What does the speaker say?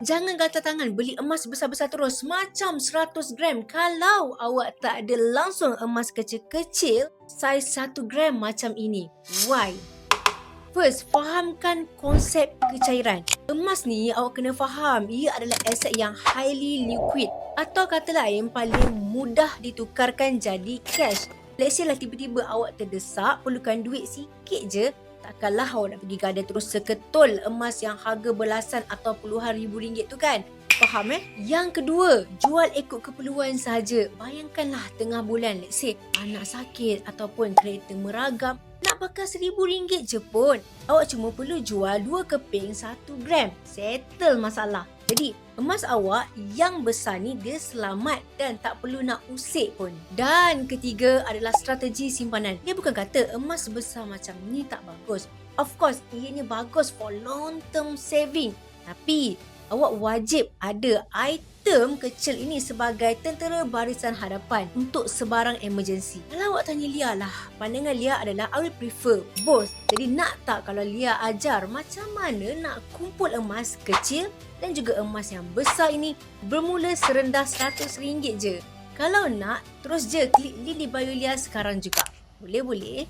Jangan gatal tangan beli emas besar-besar terus macam 100 gram kalau awak tak ada langsung emas kecil-kecil saiz 1 gram macam ini. Why? First, fahamkan konsep kecairan. Emas ni awak kena faham ia adalah aset yang highly liquid atau kata lain paling mudah ditukarkan jadi cash. Let's say lah tiba-tiba awak terdesak perlukan duit sikit je, takkanlah awak nak pergi gadai terus seketul emas yang harga belasan atau puluhan ribu ringgit tu kan. Faham Yang kedua, jual ikut keperluan sahaja. Bayangkanlah tengah bulan, let's say anak sakit ataupun kereta meragam, nak bakar RM1,000 je pun. Awak cuma perlu jual 2 keping 1 gram. Settle masalah. Jadi, emas awak yang besar ni dia selamat dan tak perlu nak usik pun. Dan ketiga adalah strategi simpanan. Dia bukan kata emas besar macam ni tak bagus. Of course, ianya bagus for long term saving. Tapi, awak wajib ada item kecil ini sebagai tentera barisan hadapan untuk sebarang emergency. Kalau awak tanya Lia lah, pandangan Lia adalah I will prefer both. Jadi nak tak kalau Lia ajar macam mana nak kumpul emas kecil dan juga emas yang besar ini bermula serendah RM100 je. Kalau nak, terus je klik link di bio Lia sekarang juga. Boleh?